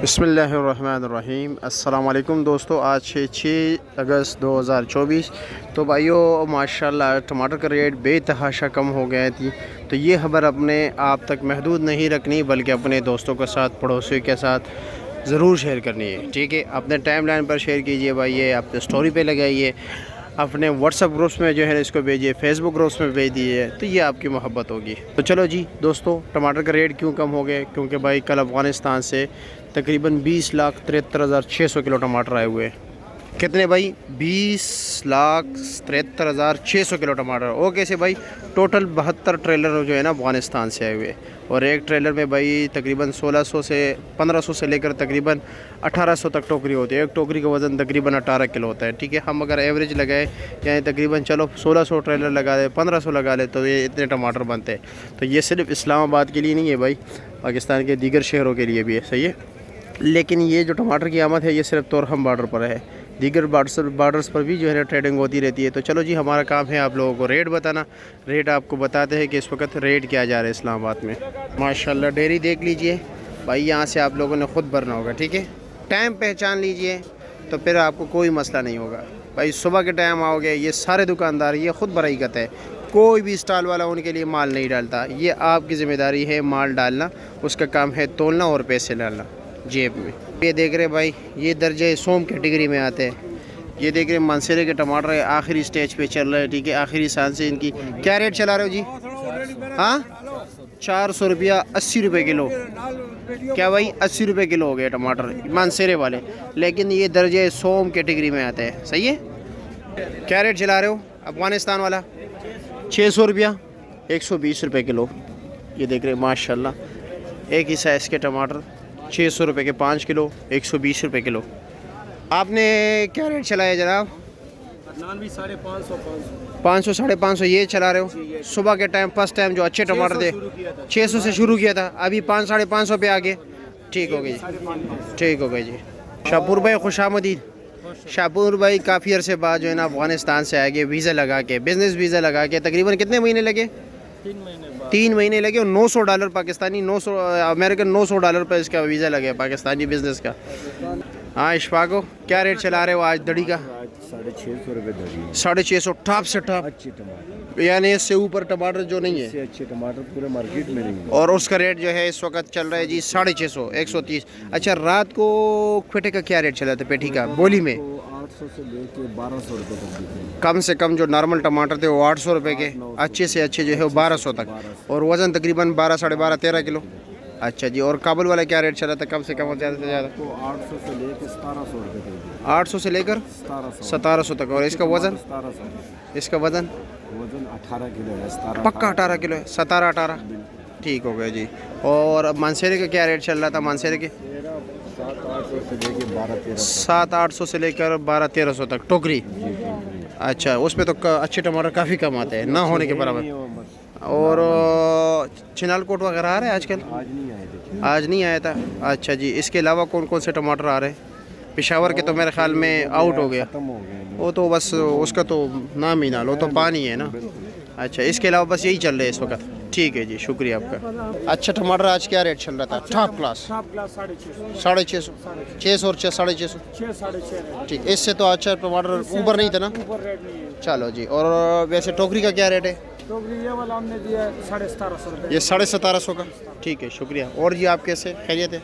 बिस्मिल्लाहिर्रहमानिर्रहीम। अस्सलाम वालेकुम दोस्तों, आज है 6 अगस्त 2024। तो भाइयों माशाल्लाह टमाटर का रेट बेतहाशा कम हो गया थी। तो ये खबर अपने आप तक महदूद नहीं रखनी बल्कि अपने दोस्तों के साथ, पड़ोसियों के साथ ज़रूर शेयर करनी है। ठीक है, अपने टाइमलाइन पर शेयर कीजिए भाई, ये अपने स्टोरी पे लगाइए, अपने व्हाट्सअप ग्रुप्स में जो है इसको भेजिए, फेसबुक ग्रुप्स में भेज दीजिए, तो ये आपकी मोहब्बत होगी। तो चलो जी दोस्तों, टमाटर का रेट क्यों कम हो गए? क्योंकि भाई कल अफ़गानिस्तान से तकरीबन 20,73,600 किलो टमाटर आए हुए। कितने भाई? 20,73,600 किलो टमाटर। ओके से भाई टोटल 72 ट्रेलर जो है ना अफ़गानिस्तान से आए हुए, और एक ट्रेलर में भाई तकरीबन 1600 से 1500 से लेकर तकरीबन 1800 तक टोकरी होती है। एक टोकरी का वज़न तकरीबन 18 किलो होता है। ठीक है, हम अगर एवरेज लगाए यानी तकरीबन चलो 1600 ट्रेलर लगा दे, 1500 लगा ले, तो ये इतने टमाटर बनते हैं। तो ये सिर्फ इस्लामाबाद के लिए नहीं है भाई, पाकिस्तान के दीगर शहरों के लिए भी है। सही है, लेकिन ये जो टमाटर की आमद है ये सिर्फ तोरहम बार्डर पर है, दीगर बार्डर्स पर भी जो है ना ट्रेडिंग होती रहती है। तो चलो जी, हमारा काम है आप लोगों को रेट बताना। रेट आपको बताते हैं कि इस वक्त रेट क्या जा रहा है इस्लामाबाद में। माशाल्लाह डेयरी देख लीजिए भाई, यहाँ से आप लोगों ने ख़ुद भरना होगा। ठीक है, टाइम पहचान लीजिए तो फिर आपको कोई मसला नहीं होगा भाई। सुबह के टाइम आओगे, ये सारे दुकानदार ये ख़ुद भराई करते हैं, कोई भी स्टॉल वाला उनके लिए माल नहीं डालता। ये आपकी ज़िम्मेदारी है माल डालना, उसका काम है तोलना और पैसे डालना जेब में। ये देख रहे भाई, ये दर्जे सोम कैटेगरी में आते हैं। ये देख रहे मानसरे के टमाटर आखिरी स्टेज पे चल रहे हैं। ठीक है, आखिरी सांस से इनकी। क्या रेट चला रहे हो जी? हाँ, 400 रुपया 80 रुपये किलो। क्या भाई? 80 रुपये किलो हो गए टमाटर मानसरे वाले, लेकिन ये दर्जे सोम कैटेगरी में आते हैं। सही है। क्या रेट चला रहे हो अफ़गानिस्तान वाला? 600 रुपया 120 रुपये किलो। ये देख रहे माशाल्लाह, एक ही साइज़ के टमाटर 600 रुपये के 5 किलो, 120 रुपये किलो। आपने क्या रेट चलाया जनाब? 500 550 ये चला रहे हो? सुबह के टाइम फर्स्ट टाइम जो अच्छे टमाटर थे 600 से शुरू किया था, अभी 500 550 पे आ गए। ठीक हो गई जी, ठीक हो गई जी। शाहपुर भाई खुशामदीद। शाहपुर भाई काफ़ी अरसे बाद जो है ना अफ़गानिस्तान से आए, वीज़ा लगा के, बिज़नेस वीज़ा लगा के। तकरीबन कितने महीने लगे? 3 महीने लगे, और $900 पाकिस्तानी, 900 अमेरिकन $900 पर इसका वीज़ा लगे पाकिस्तानी बिज़नेस का। हाँ इशफाको, क्या रेट चला रहे हो आज दड़ी का? 650 रुपये दड़ी। 650 टॉप से टॉप, अच्छे टमाटर, यानी इससे ऊपर टमाटर जो नहीं है। अच्छे टमाटर पूरे मार्केट में नहीं है। और उसका रेट जो है इस वक्त चल रहा है जी 650, 130। अच्छा, रात को क्वेटे का क्या रेट चला था पेटी का बोली में? 800 से लेके 1200 रुपये तक। कम से कम जो नॉर्मल टमाटर थे वो 800 रुपये के, अच्छे से अच्छे जो है वो 1200 तक, और वज़न तकरीबन 12 साढ़े 12 13 किलो। अच्छा जी, और काबुल वाला क्या रेट चला था कम से कम और ज़्यादा से ज़्यादा? 800 से लेकर 1700 रुपये तक। 800 से लेकर 1700 तक। और इसका वज़न? 1700। इसका वज़न 18 किलो है। 17 पक्का 18 किलो है। 17-18 ठीक हो गया जी। और मानसेरे का क्या रेट चल रहा था? मानसेरे के 700 से लेकर 1200-1300 तक टोकरी। अच्छा, उसमें तो अच्छे टमाटर काफ़ी कम आते हैं, ना होने के बराबर। और चिनाल कोट वगैरह आ रहा है आजकल? आज नहीं आया था। अच्छा जी, इसके अलावा कौन कौन से टमाटर आ रहे हैं? पेशावर के तो मेरे ख्याल में आउट हो गया, वो तो बस उसका तो नाम ही ना लो, तो पानी है ना। अच्छा, इसके अलावा बस यही चल रहा है इस वक्त। ठीक है जी, शुक्रिया आपका। अच्छा, टमाटर आज क्या रेट चल रहा था? टॉप क्लास 650, 600 और 650। ठीक, इससे तो अच्छा टमाटर ऊपर नहीं था ना। चलो जी, और वैसे टोकरी का क्या रेट है? ये वाला हमने दिया 1750 रुपये। ये 1750 का। ठीक है, शुक्रिया। और जी आप कैसे? खैरियत है?